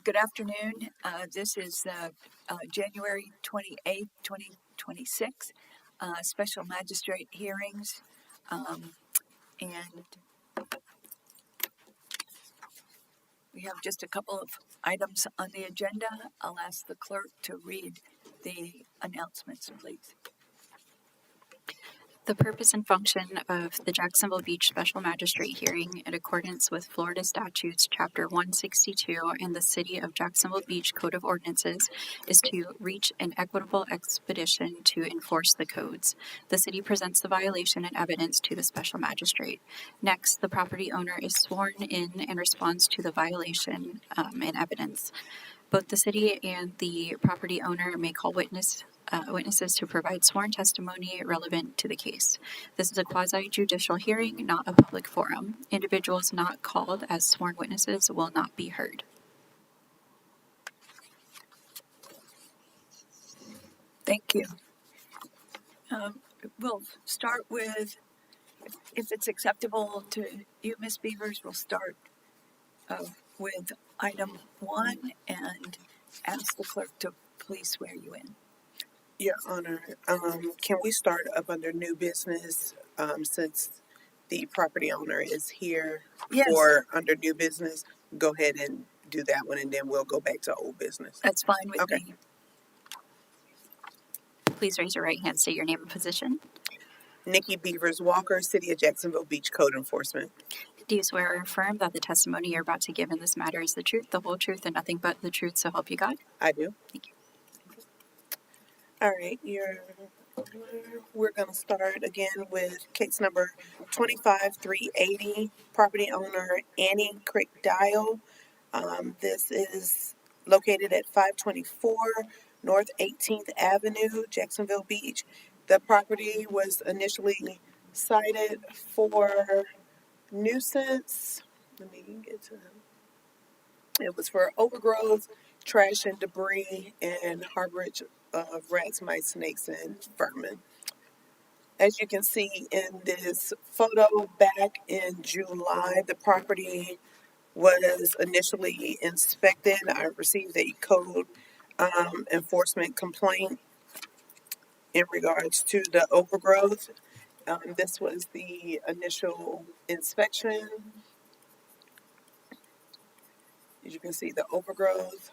Good afternoon. This is January 28th, 2026, special magistrate hearings. And we have just a couple of items on the agenda. I'll ask the clerk to read the announcements, please. The purpose and function of the Jacksonville Beach Special Magistrate hearing in accordance with Florida Statutes Chapter 162 and the City of Jacksonville Beach Code of Ordinances is to reach an equitable expedition to enforce the codes. The city presents the violation and evidence to the special magistrate. Next, the property owner is sworn in and responds to the violation and evidence. Both the city and the property owner may call witnesses to provide sworn testimony relevant to the case. This is a quasi-judicial hearing, not a public forum. Individuals not called as sworn witnesses will not be heard. Thank you. We'll start with, if it's acceptable to you, Ms. Beavers, we'll start with item 1 and ask the clerk to please swear you in. Your Honor, can we start up under new business since the property owner is here? Yes. Or under new business, go ahead and do that one and then we'll go back to old business. That's fine with Okay. me. Please raise your right hand, state your name and position. Nikki Beavers Walker, City of Jacksonville Beach Code Enforcement. Do you swear or affirm that the testimony you're about to give in this matter is the truth, the whole truth, and nothing but the truth, so help you God? I do. Thank you. All right, we're going to start again with case number 25380, property owner Annie Crick Dial. This is located at 524 North 18th Avenue, Jacksonville Beach. The property was initially cited for nuisance. Let me get to them. It was for overgrowth, trash and debris, and harborage of rats, mice, snakes, and vermin. As you can see in this photo, back in July, the property was initially inspected. I received a code enforcement complaint in regards to the overgrowth. This was the initial inspection. As you can see, the overgrowth.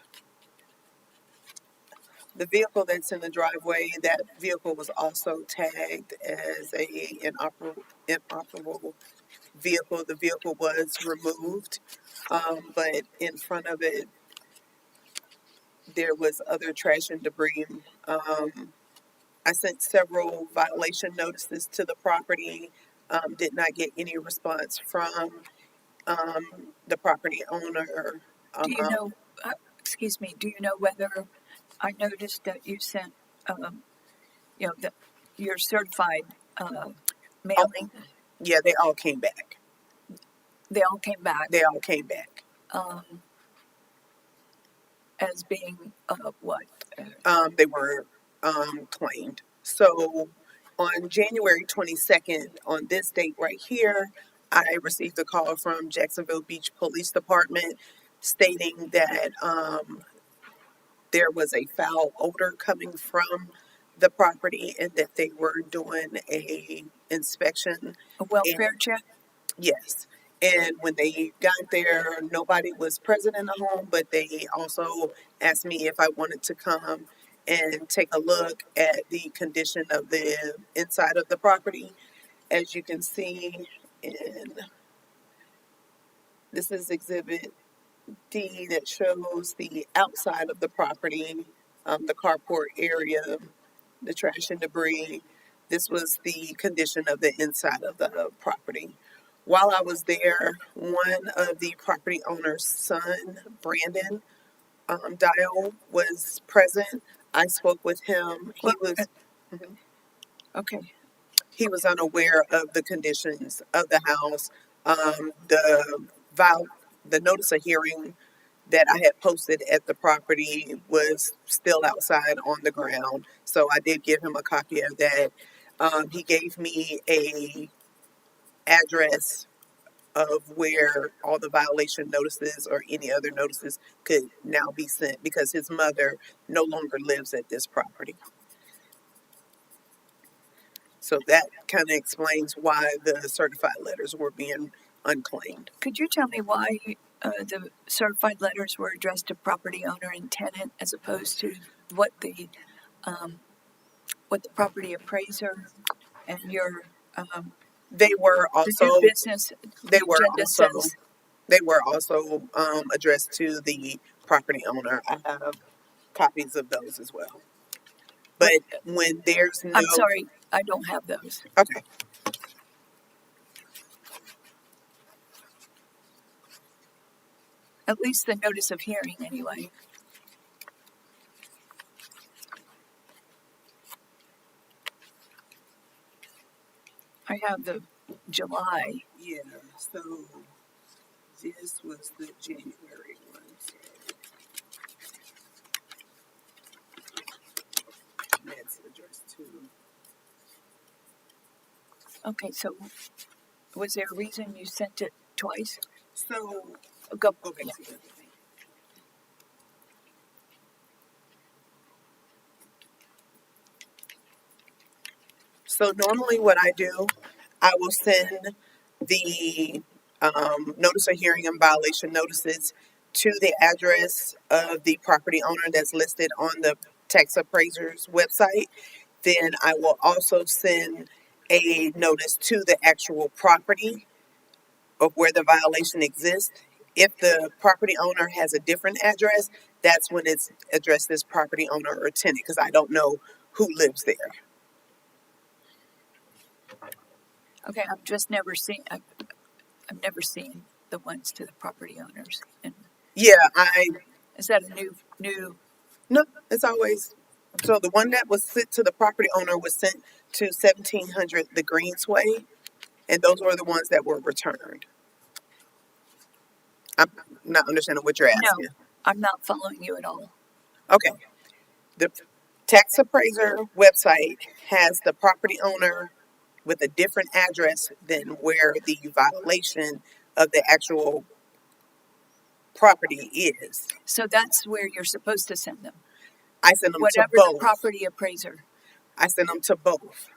The vehicle that's in the driveway, that vehicle was also tagged as a inoperable vehicle. The vehicle was removed, but in front of it, there was other trash and debris. I sent several violation notices to the property, did not get any response from the property owner. Do you know, do you know whether, I noticed that you sent, your certified mailing. Yeah, they all came back. They all came back. They all came back. As being what? They were claimed. So on January 22nd, on this date right here, I received a call from Jacksonville Beach Police Department stating that there was a foul odor coming from the property and that they were doing a inspection. A welfare check? Yes. And when they got there, nobody was present in the home, but they also asked me if I wanted to come and take a look at the condition of the inside of the property. As you can see, this is Exhibit D that shows the outside of the property, the carport area, the trash and debris. This was the condition of the inside of the property. While I was there, one of the property owner's son, Brandon Dial, was present. I spoke with him. He was unaware of the conditions of the house. The notice of hearing that I had posted at the property was still outside on the ground, so I did give him a copy of that. He gave me a address of where all the violation notices or any other notices could now be sent because his mother no longer lives at this property. So that kind of explains why the certified letters were being unclaimed. Could you tell me why the certified letters were addressed to property owner and tenant as opposed to what the property appraiser and your They were the also new business they were agenda also says? they were also addressed to the property owner. I have copies of those as well. But when there's no I'm sorry, I don't have those. okay. At least the notice of hearing, anyway. I have the July. Yeah, so this was the January one. So that's addressed to. Okay, so was there a reason you sent it twice? So Go back to the other thing. So normally what I do, I will send the notice of hearing and violation notices to the address of the property owner that's listed on the tax appraiser's website. Then I will also send a notice to the actual property of where the violation exists. If the property owner has a different address, that's when it's addressed as property owner or tenant because I don't know who lives there. Okay, I've just never seen. I've never seen the ones to the property owners. And Yeah, is that a new? no, it's always. So the one that was sent to the property owner was sent to 1700 the Greensway, and those were the ones that were returned. I'm not understanding what you're No, asking. I'm not following you at all. Okay. The tax appraiser website has the property owner with a different address than where the violation of the actual property is. So that's where you're supposed to send them. I send them to Whatever the both. property appraiser. I send them to both.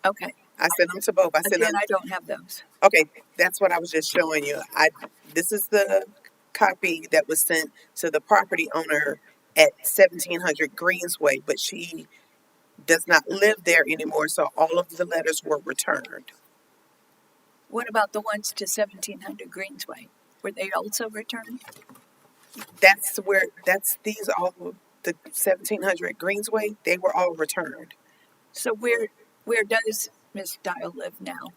Okay. I send them to both. I send Again, them. I don't have those. Okay, that's what I was just showing you. This is the copy that was sent to the property owner at 1700 Greensway, but she does not live there anymore, so all of the letters were returned. What about the ones to 1700 Greensway? Were they also returned? That's these all the 1700 Greensway. They were all returned. So where does Miss Dial live now?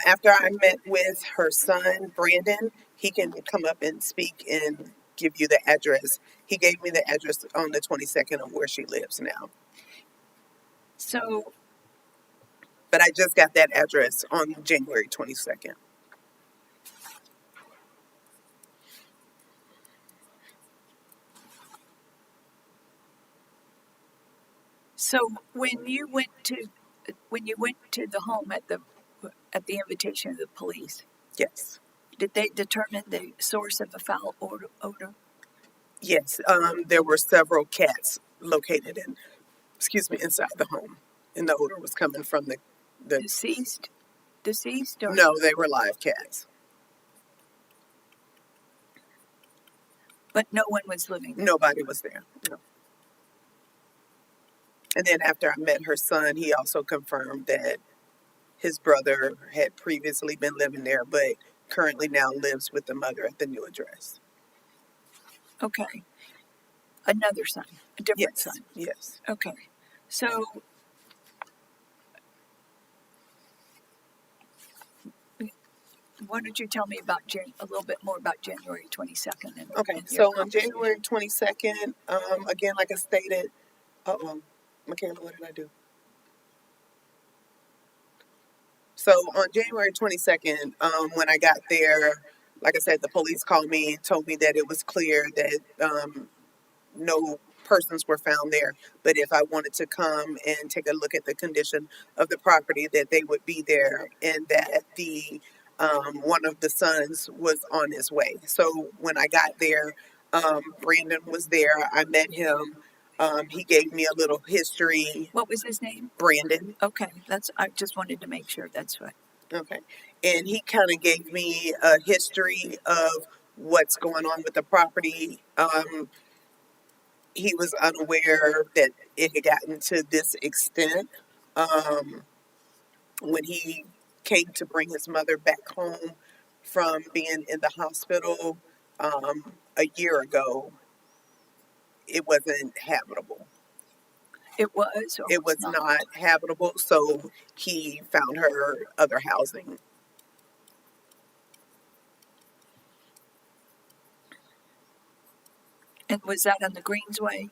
After I met with her son Brandon, he can come up and speak and give you the address. He gave me the address on the 22nd of where she lives now. So But I just got that address on January 22nd. so when you went to the home at the invitation of the police, Yes. did they determine the source of the foul odor? Yes. There were several cats located inside the home. And the odor was coming from the Deceased or no, they were live cats. but no one was living there. Nobody was there. No. And then after I met her son, he also confirmed that his brother had previously been living there, but currently now lives with the mother at the new address. Okay. Another son, a different Yes. son. Yes. Okay. So why don't you tell me about a little bit more about January 22nd? Okay. And So on January 22nd, again, like I stated, Michaela, what did I do? So on January 22nd, when I got there, like I said, the police called me and told me that it was clear that no persons were found there. But if I wanted to come and take a look at the condition of the property, that they would be there, and that the one of the sons was on his way. So when I got there, Brandon was there. I met him. He gave me a little history. What was his name? Brandon. Okay, I just wanted to make sure that's right. Okay. And he kind of gave me a history of what's going on with the property. He was unaware that it had gotten to this extent. When he came to bring his mother back home from being in the hospital a year ago, it wasn't habitable. It was or It was not habitable, so he found her other housing. And was that on the Greensway?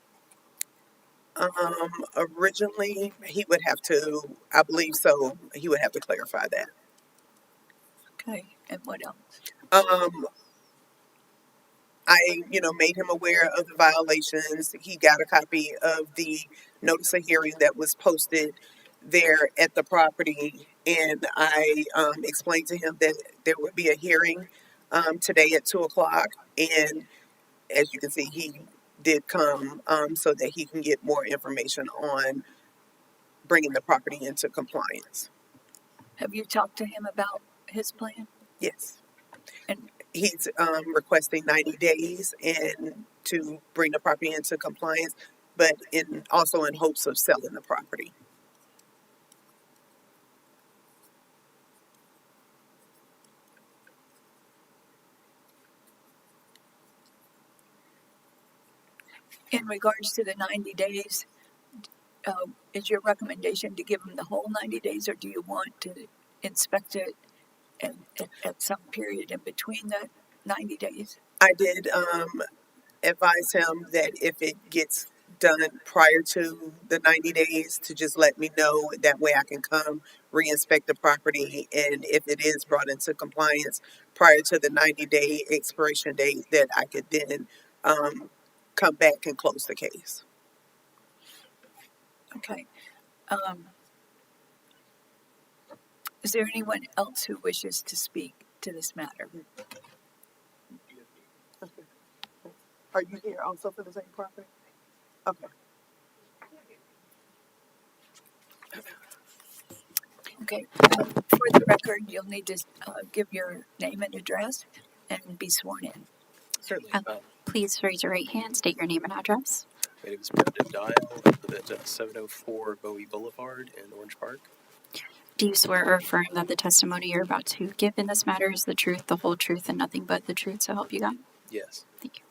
Originally, he would have to, I believe so, he would have to clarify that. Okay, and what else? I, made him aware of the violations. He got a copy of the notice of hearing that was posted there at the property, and I explained to him that there would be a hearing today at 2:00. And as you can see, he did come so that he can get more information on bringing the property into compliance. Have you talked to him about his plan? Yes. And He's requesting 90 days and to bring the property into compliance, but also in hopes of selling the property. in regards to the 90 days, is your recommendation to give him the whole 90 days, or do you want to inspect it at some period in between that 90 days? I did advise him that if it gets done prior to the 90 days, to just let me know. That way I can come re-inspect the property, and if it is brought into compliance prior to the 90-day expiration date, that I could then come back and close the case. Okay. Is there anyone else who wishes to speak to this matter? Okay. Are you here also for the same property? Okay. Okay. For the record, you'll need to give your name and address and be sworn in. Certainly. Please raise your right hand, state your name and address. My name is Brendan Dial. I live at 704 Bowie Boulevard in Orange Park. Do you swear or affirm that the testimony you're about to give in this matter is the truth, the whole truth, and nothing but the truth, so help you God? Yes. Thank you.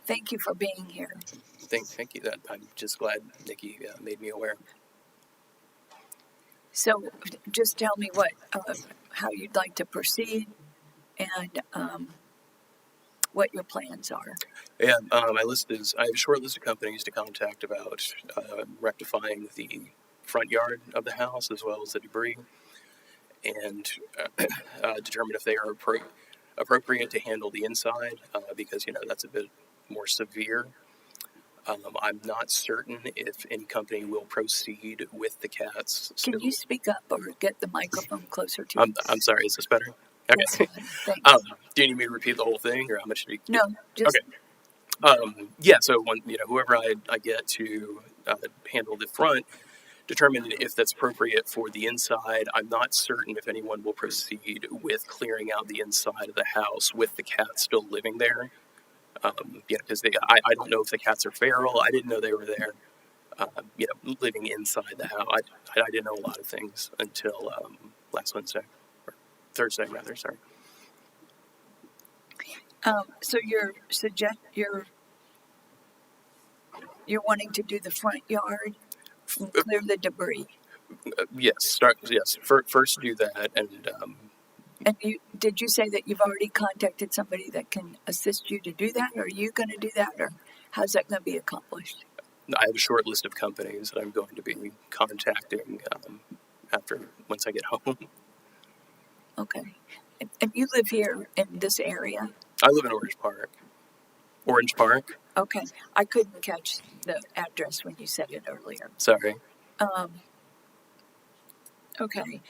Thank you for being here. Thank you. I'm just glad Nikki made me aware. So just tell me how you'd like to proceed and what your plans are. Yeah, my list is, I have a short list of companies to contact about rectifying the front yard of the house as well as the debris, and determine if they are appropriate to handle the inside, because that's a bit more severe. I'm not certain if any company will proceed with the cats. Can you speak up or get the microphone closer to you? I'm sorry, is this better? Yes, Okay. thanks. Do you need me to repeat the whole thing, or how much do you? No, just Okay. Yeah. So when whoever I get to handle the front, determine if that's appropriate for the inside. I'm not certain if anyone will proceed with clearing out the inside of the house with the cats still living there. Because I don't know if the cats are feral. I didn't know they were there. Living inside the house. I didn't know a lot of things until last Wednesday, or Thursday rather. Sorry. so you're wanting to do the front yard and clear the debris. Yes. Yes. First do that, and And did you say that you've already contacted somebody that can assist you to do that? Or are you going to do that, or how's that going to be accomplished? I have a short list of companies that I'm going to be contacting once I get home. Okay. And you live here in this area? I live in Orange Park. Orange Park? Okay. I couldn't catch the address when you said it earlier. Sorry. Okay.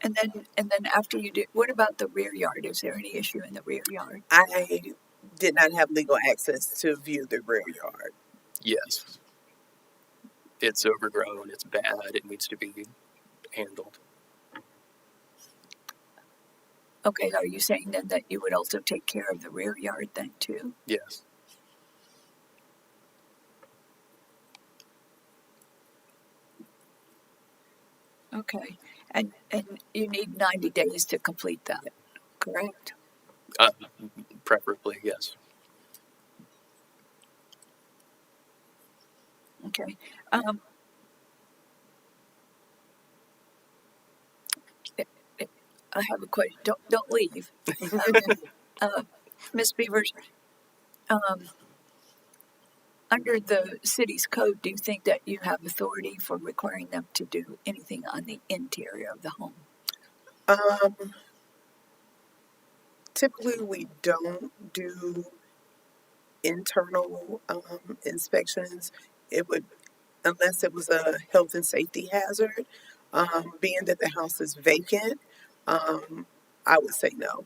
And then after you do, what about the rear yard? Is there any issue in the rear yard? I did not have legal access to view the rear yard. Yes, it's overgrown. It's bad. It needs to be handled. Okay, are you saying then that you would also take care of the rear yard then too? Yes. Okay, and you need 90 days to complete that, correct? Uh, Preferably, yes. Okay. I have a question. Don't leave. Ms. Beavers, under the city's code, do you think that you have authority for requiring them to do anything on the interior of the home? Typically, we don't do internal inspections. It would, unless it was a health and safety hazard. Being that the house is vacant, I would say no.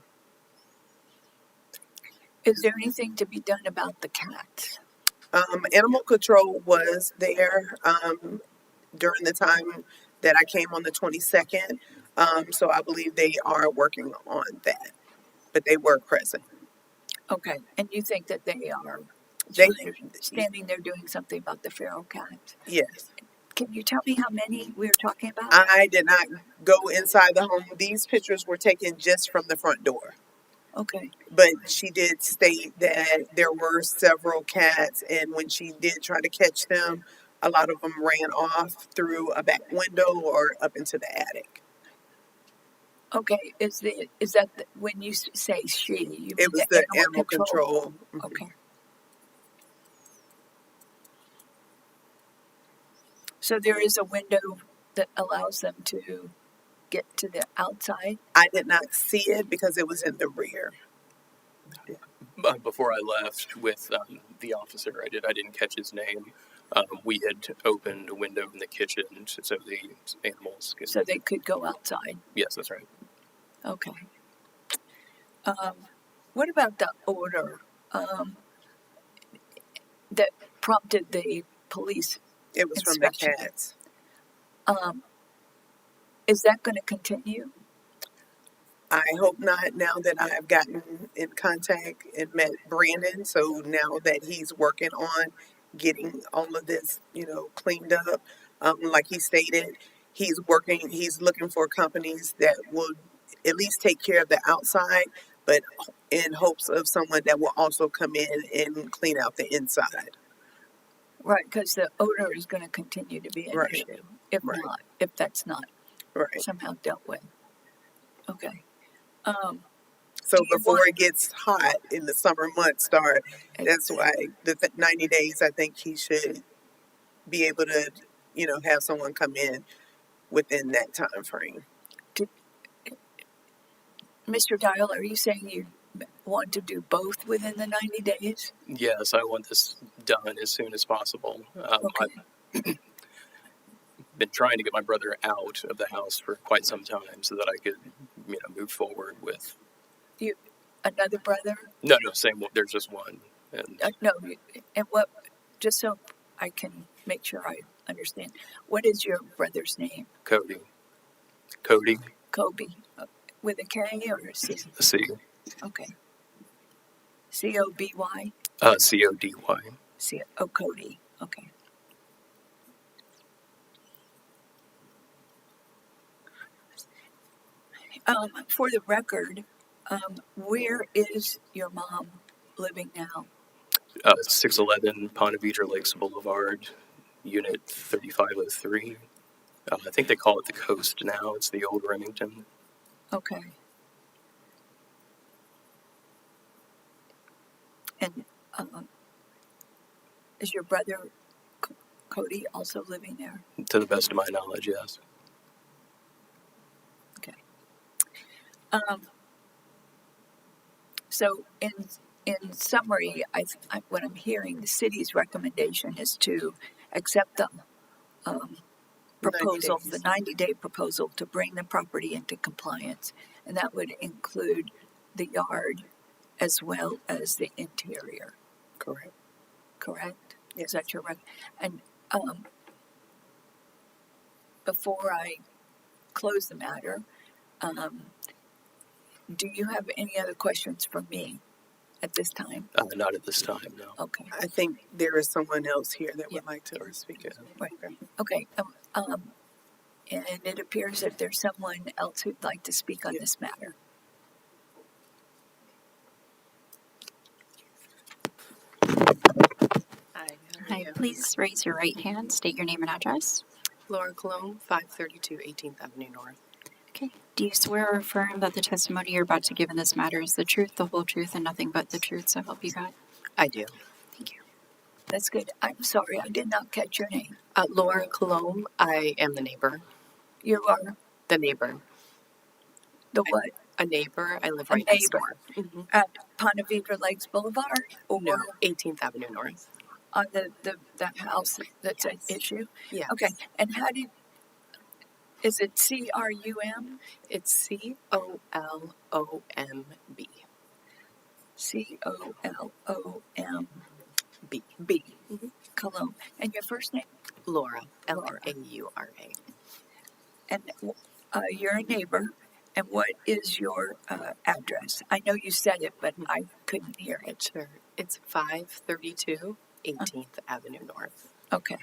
Is there anything to be done about the cats? Animal control was there during the time that I came on the 22nd. So I believe they are working on that, but they were present. Okay, and you think that they are They, standing there doing something about the feral cats? yes. Can you tell me how many we're talking about? I did not go inside the home. These pictures were taken just from the front door. Okay, But she did state that there were several cats, and when she did try to catch them, a lot of them ran off through a back window or up into the attic. okay. Is that when you say she? You It mean was the the animal control. Okay. So there is a window that allows them to get to the outside? I did not see it because it was in the rear. Before I left with the officer, I didn't catch his name. We had opened a window in the kitchen so the animals could. So they could go outside? Yes, that's right. Okay. What about the odor that prompted the police It was from inspection? the cats. Is that going to continue? I hope not, now that I have gotten in contact and met Brandon. So now that he's working on getting all of this, cleaned up, like he stated, he's looking for companies that will at least take care of the outside, but in hopes of someone that will also come in and clean out the inside. Right, because the odor is going to continue to be an Right. issue if that's not Right. somehow dealt with. Okay. So Do you before want- it gets hot in the summer months start, that's why the 90 days, I think he should be able to, have someone come in within that time frame. Mr. Dial, are you saying you want to do both within the 90 days? Yes, I want this done as soon as possible. Okay. I've been trying to get my brother out of the house for quite some time so that I could, move forward with. Another brother? No, same one. There's just one. And No. And what? Just so I can make sure I understand. What is your brother's name? Cody, Kobe. With a K or a C? C, Okay. C-O-B-Y? C-O-D-Y. Cody. Okay. For the record, where is your mom living now? 611 Ponte Vedra Lakes Boulevard, Unit 3503. I think they call it the Coast now. It's the old Remington. Okay. And is your brother Cody also living there? To the best of my knowledge, yes. Okay. So in summary, what I'm hearing, the city's recommendation is to accept the proposal, 90 the days. 90-day proposal to bring the property into compliance. And that would include the yard as well as the interior, Correct. correct? Yes. Is that your rec? And before I close the matter, do you have any other questions for me at this time? Not at this time, no. Okay. I think there is someone else here that would Yeah. like to speak. Right. Okay. Okay. And it appears that there's someone else who'd like to speak on this matter. Hi. Hi, please raise your right hand, state your name and address. Laura Cologne, 532 18th Avenue North. Okay. Do you swear or affirm that the testimony you're about to give in this matter is the truth, the whole truth, and nothing but the truth, so help you God? I do. Thank you. That's good. I'm sorry, I did not catch your name. Laura Cologne, I am the neighbor. You are The neighbor. the what? A neighbor. I live A right next neighbor. door. Mm-hmm. At Ponte Vedra Lakes Boulevard, or No, 18th Avenue North. on the house that's at Yes. issue? Yes. Okay. And is it CRUM? It's COLOMB. COLOMB. B. Cologne. And your first name? Laura. Laura. LAURA. And you're a neighbor. And what is your address? I know you said it, but I couldn't hear it. Sure. It's 532 18th Avenue North. Okay.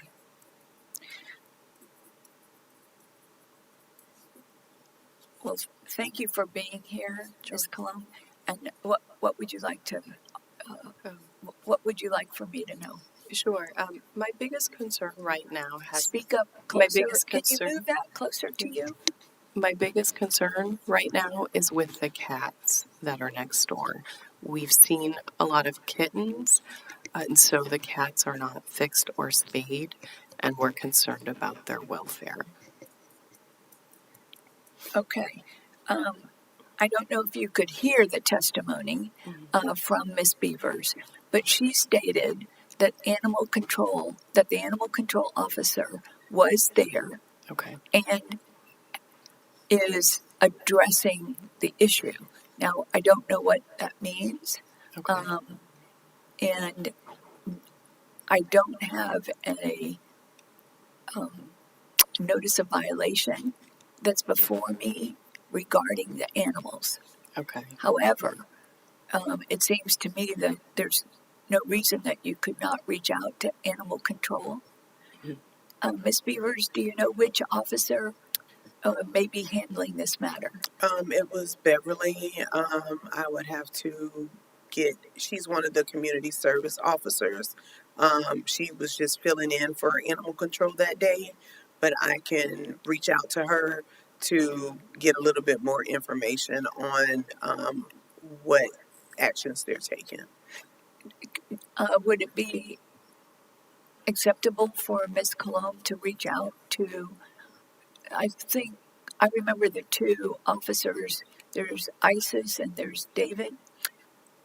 Well, thank you for being here, Ms. Cologne. And what would you like to? What would you like for me to know? Sure. My biggest concern right now has Speak up My closer. biggest Can concern- you move that closer to you? My biggest concern right now is with the cats that are next door. We've seen a lot of kittens, and so the cats are not fixed or spayed, and we're concerned about their welfare. Okay. I don't know if you could hear the testimony from Miss Beavers, but she stated that the animal control officer was there Okay. and is addressing the issue. Now, I don't know what that means, Okay. and I don't have a notice of violation that's before me regarding the animals. Okay. However, it seems to me that there's no reason that you could not reach out to animal control. Ms. Beavers, do you know which officer may be handling this matter? It was Beverly. I would have to she's one of the community service officers. She was just filling in for animal control that day, but I can reach out to her to get a little bit more information on what actions they're taking. Would it be acceptable for Ms. Cologne to reach out to, I remember the two officers, there's Isis and there's David.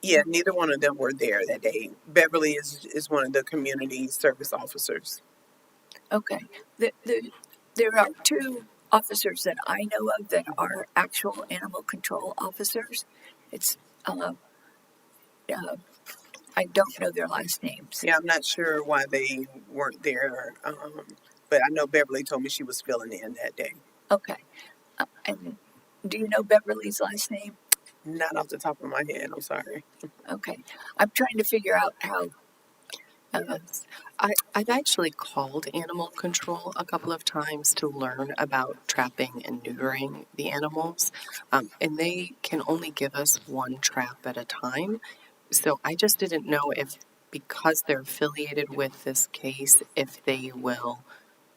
Yeah, neither one of them were there that day. Beverly is one of the community service officers. Okay. There are two officers that I know of that are actual animal control officers. It's, I don't know their last names. Yeah, I'm not sure why they weren't there, but I know Beverly told me she was filling in that day. Okay. And do you know Beverly's last name? Not off the top of my head, I'm sorry. Okay. I'm trying to figure out how. Yes. I've actually called animal control a couple of times to learn about trapping and neutering the animals, and they can only give us one trap at a time. So I just didn't know if, because they're affiliated with this case, if they will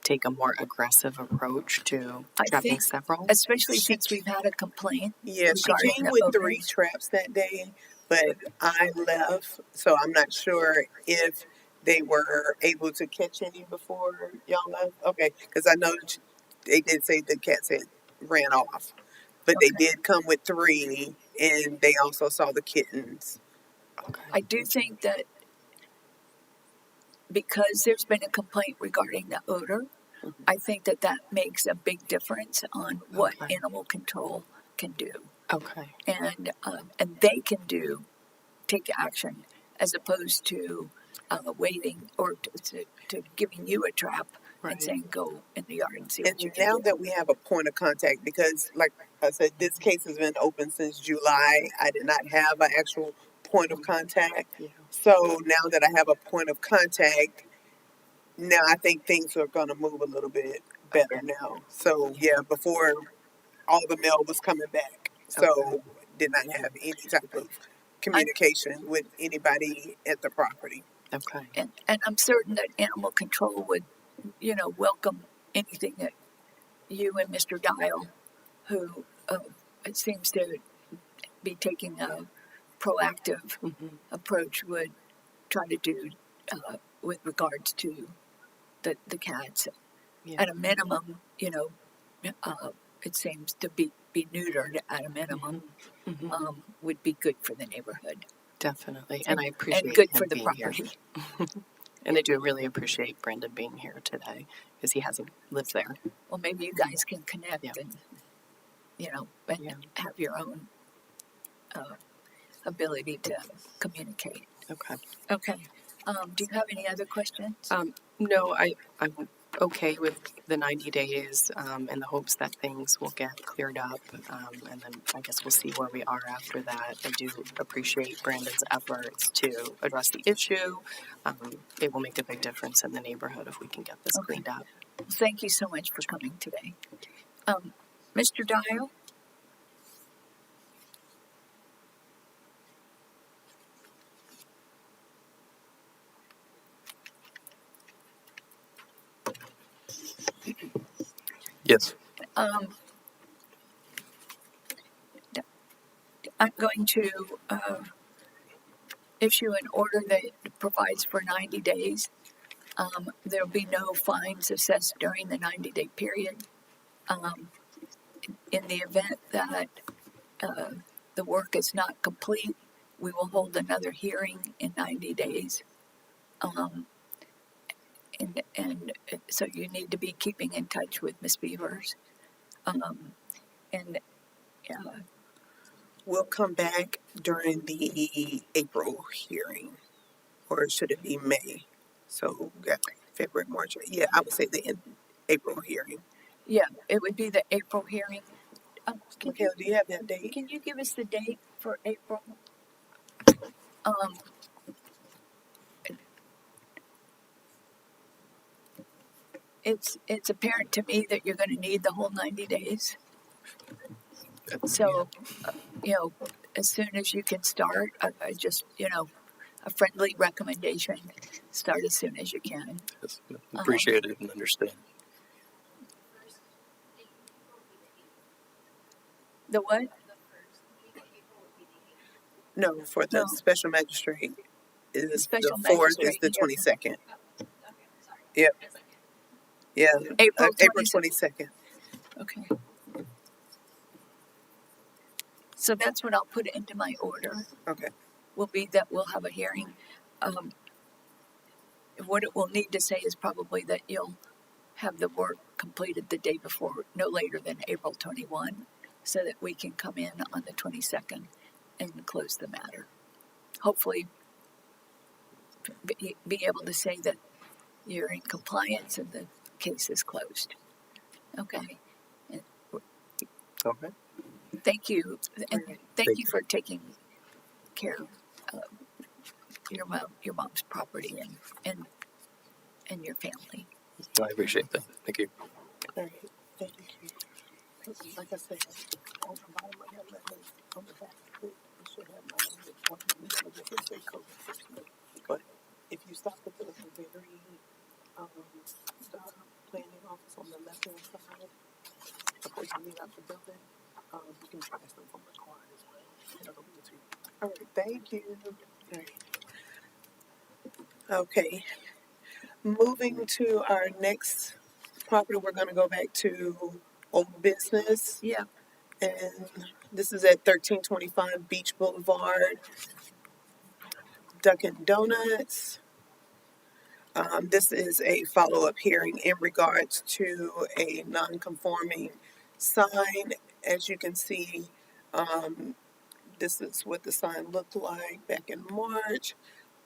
take a more aggressive approach to I trapping think, several. especially since we've had a complaint. Yeah, she regarding came the with odors. 3 traps that day, but I left, so I'm not sure if they were able to catch any before y'all left. Okay, because I know they did say the cats had ran off, but they did come with 3, and they also saw the kittens. Okay. I do think that because there's been a complaint regarding the odor, I think that that makes a big difference on what Okay. animal control can do, Okay. and they can take action as opposed to waiting or to giving you a trap and Right. saying go in the yard and see And what you can now do. that we have a point of contact, because like I said, this case has been open since July. I did not have an actual point of contact. Yeah. So now that I have a point of contact, now I think things are going to move a little bit better now. So yeah, before all the mail was coming back, so did not have any type of communication with anybody at the property. Okay. And I'm certain that animal control would, welcome anything that you and Mr. Dial, who it seems to be taking a proactive approach, would try to do with regards to the cats. Yeah. At a minimum, it seems to be neutered at a minimum. Would be good for the neighborhood Definitely. And I appreciate and good him for the being here. property. And I do really appreciate Brandon being here today because he hasn't lived there. Well, maybe you guys can connect Yeah. and and Yeah. have your own ability to communicate. Okay. Okay. Do you have any other questions? No, I'm okay with the 90 days in the hopes that things will get cleared up. And then I guess we'll see where we are after that. I do appreciate Brandon's efforts to address the issue. It will make a big difference in the neighborhood if we can get this Okay. cleaned up. Thank you so much for coming today. Mr. Dial? Yes. I'm going to issue an order that provides for 90 days. There'll be no fines assessed during the 90-day period. In the event that the work is not complete, we will hold another hearing in 90 days. And so you need to be keeping in touch with Ms. Beavers. And We'll come back during the April hearing, or should it be May? So we got February, March. Yeah, I would say the April hearing. yeah, it would be the April hearing. Michaela, do you have that date? Can you give us the date for April? It's apparent to me that you're going to need the whole 90 days. So, as soon as you can start, I just, a friendly recommendation, start as soon as you can. Yes. Appreciate it and understand. The what? No, for the No. special magistrate is Special the 4th is magistrate the hearing. 22nd. Yep. Yeah, April April 22nd. 22nd. Okay. So that's what I'll put into my order. Okay. Will be that we'll have a hearing. What it will need to say is probably that you'll have the work completed the day before, no later than April 21, so that we can come in on the 22nd and close the matter. Hopefully, be able to say that you're in compliance and the case is closed. Okay. Okay. Thank you, and thank Thank you for taking care of your mom's property and your family. I appreciate that. Thank you. All right. Thank you. Like I said, on the bottom I have letters, on the back it should have my one. It say code enforcement. But if you stop at the very the planning office on the left hand side, before you leave out the building, you can pass them from the car as well. That'll be it too. All right, thank you. All right. Okay. Moving to our next property, we're going to go back to old business. Yeah. And this is at 1325 Beach Boulevard, Dunkin' Donuts. This is a follow-up hearing in regards to a non-conforming sign. As you can see, this is what the sign looked like back in March.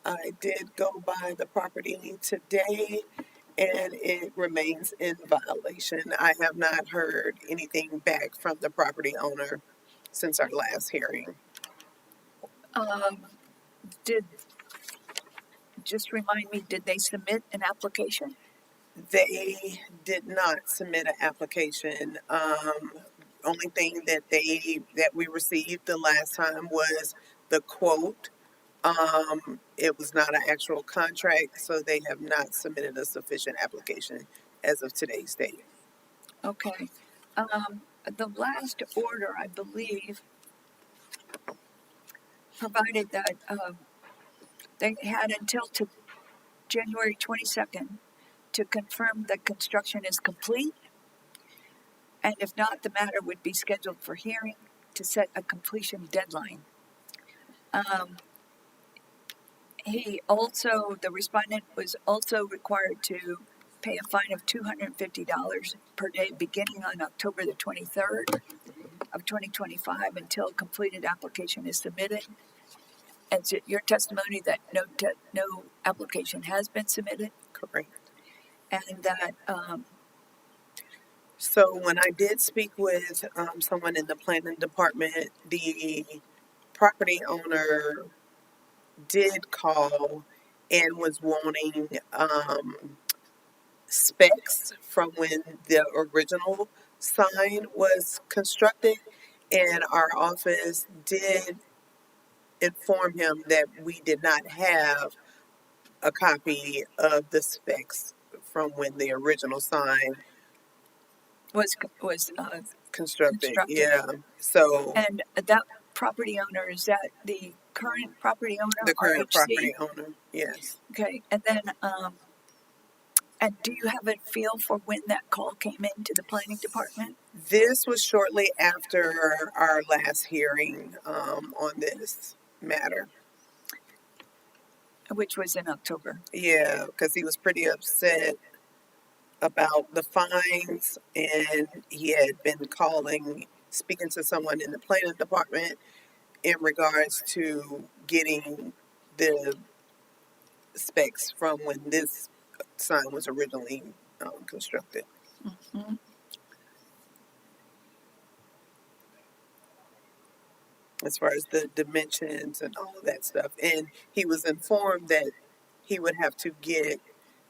I did go by the property today and it remains in violation. I have not heard anything back from the property owner since our last hearing. Did, just remind me, did they submit an application? They did not submit an application. Only thing that we received the last time was the quote. It was not an actual contract, so they have not submitted a sufficient application as of today's date. Okay. The last order, I believe, provided that they had until January 22nd to confirm that construction is complete, and if not, the matter would be scheduled for hearing to set a completion deadline. The respondent was also required to pay a fine of $250 per day beginning on October the 23rd of 2025 until a completed application is submitted. And it's your testimony that no application has been submitted, Correct. and that So when I did speak with someone in the planning department, the property owner did call and was wanting specs from when the original sign was constructed, and our office did inform him that we did not have a copy of the specs from when the original sign was constructed. constructed. Yeah. So And that property owner, is that the current property owner? the current RHC? property owner, yes. Okay, and then and do you have a feel for when that call came into the planning department? This was shortly after our last hearing on this matter. Which was in October. Yeah, because he was pretty upset about the fines, and he had been speaking to someone in the planning department in regards to getting the specs from when this sign was originally constructed. Mm-hmm. As far as the dimensions and all of that stuff. And he was informed that he would have to get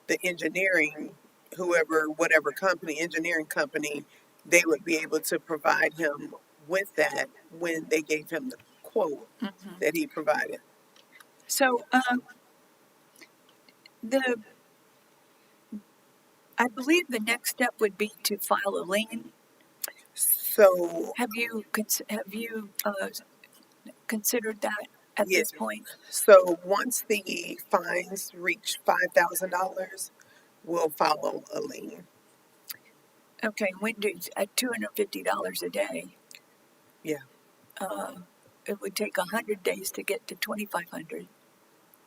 the engineering, whatever engineering company, they would be able to provide him with that when they gave him the quote Mm-hmm. that he provided. So I believe the next step would be to file a lien. So Have you considered that at Yeah. this point? So once the fines reach $5,000, we'll follow a lien. Okay, when do at $250 a day? Yeah. It would take 100 days to get to 2,500,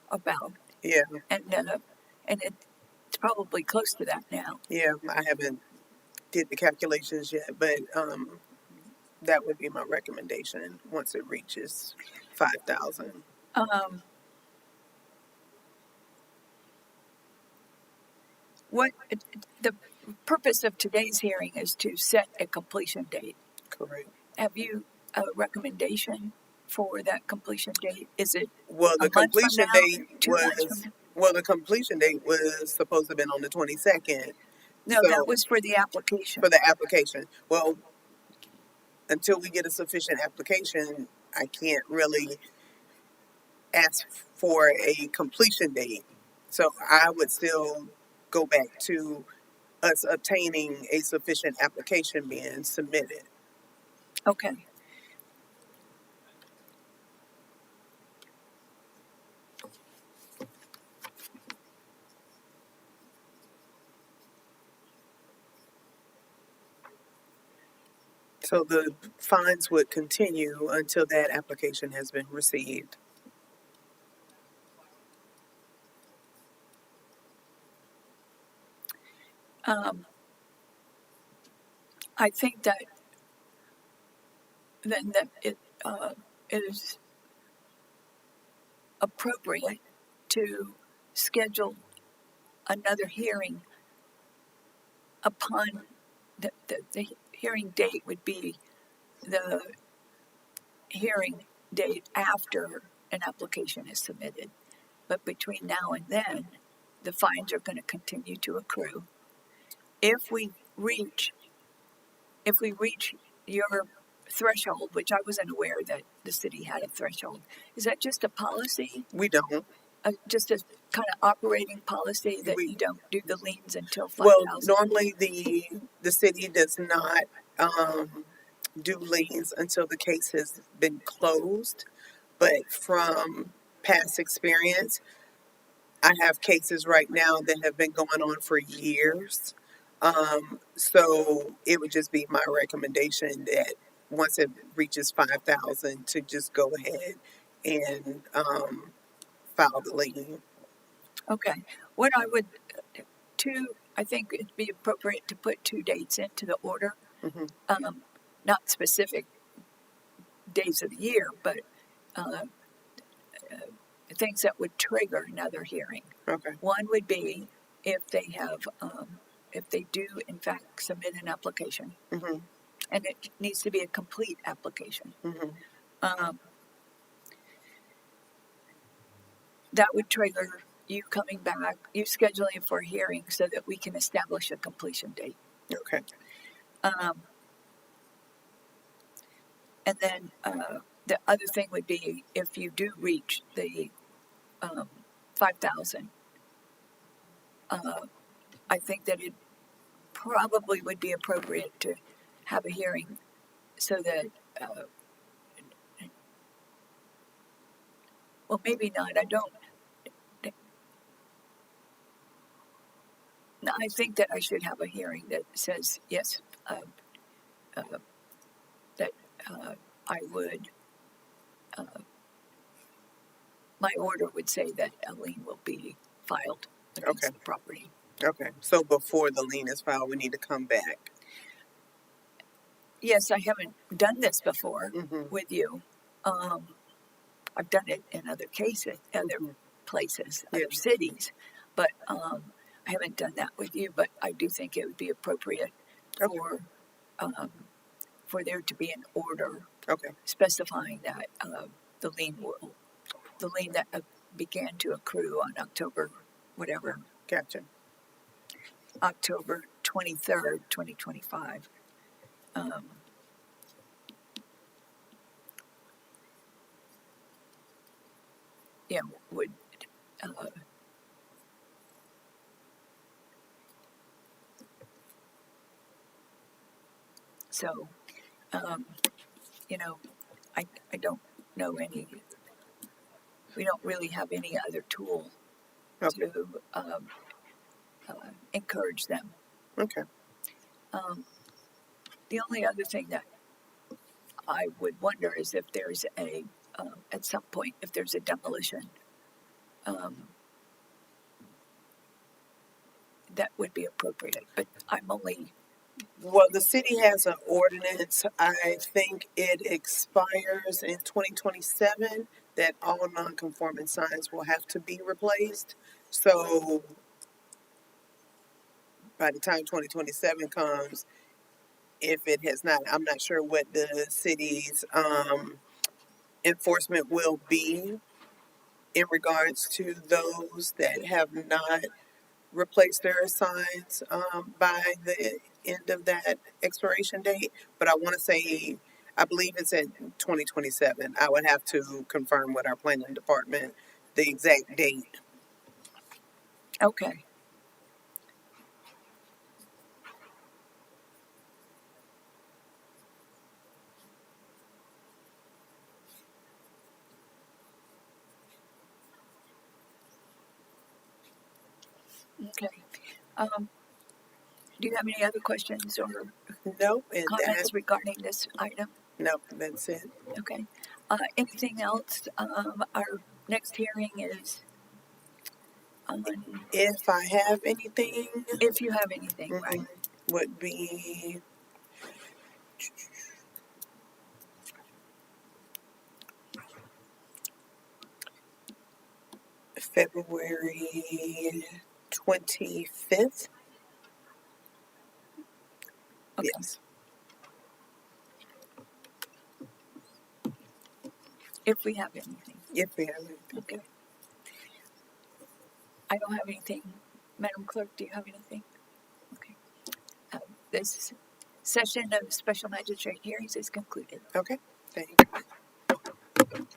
about, Yeah, and it's probably close to that now. yeah. I haven't did the calculations yet, but that would be my recommendation once it reaches 5,000. What the purpose of today's hearing is to set a completion date. Correct. Have you a recommendation for that completion date? Is it Well, the a month from completion now? date 2 months was from now? well, the completion date was supposed to have been on the 22nd. No, So- that was for the application. for the application. Well, until we get a sufficient application, I can't really ask for a completion date. So I would still go back to us obtaining a sufficient application being submitted. Okay. So the fines would continue until that application has been received. I think that then that it is appropriate to schedule another hearing upon the hearing date would be the hearing date after an application is submitted. But between now and then, the fines are going to continue to accrue. If we reach your threshold, which I wasn't aware that the city had a threshold, is that just a policy? We don't. Just a kind of operating policy that We- you don't do the liens until Well, 5,000? normally the city does not do liens until the case has been closed. But from past experience, I have cases right now that have been going on for years. So it would just be my recommendation that once it reaches 5,000 to just go ahead and file the lien. Okay. What I would, I think it'd be appropriate to put 2 dates into the order. Mhm. Not specific days of the year, but things that would trigger another hearing. Okay. One would be if they have, if they do in fact submit an application, Mhm. and it needs to be a complete application. Mhm. That would trigger you coming back, you scheduling for a hearing so that we can establish a completion date. Okay. And then the other thing would be if you do reach the 5,000, I think that it probably would be appropriate to have a hearing so that, well, maybe not. I think that I should have a hearing that says, yes, that I would, my order would say that a lien will be filed against Okay. the property. Okay. So before the lien is filed, we need to come back. Yes, I haven't done this before Mhm. with you. I've done it in other cases, other Mhm. places, Yeah. other cities, but I haven't done that with you. But I do think it would be appropriate Okay. for there to be an order Okay. specifying that the lien that began to accrue on October 23rd, 2025. Would so I don't know any. We don't really have any other tool Okay. to encourage them. Okay. The only other thing that I would wonder is if there's at some point, if there's a demolition, that would be appropriate. But I'm only, Well, the city has an ordinance. I think it expires in 2027 that all non-conforming signs will have to be replaced. So by the time 2027 comes, if it has not, I'm not sure what the city's enforcement will be in regards to those that have not replaced their signs by the end of that expiration date. But I want to say, I believe it's at 2027. I would have to confirm with our planning department the exact date. okay. Okay. Do you have any other questions or No, and comments regarding this item? no, that's it. Okay. Anything else? Our next hearing is on, If I have anything, if you have anything, right? would be February 25th. Okay. Yes. If we have anything. If we have anything. Okay. I don't have anything. Madam Clerk, do you have anything? Okay. This session of special magistrate hearings is concluded. Okay. Thank you.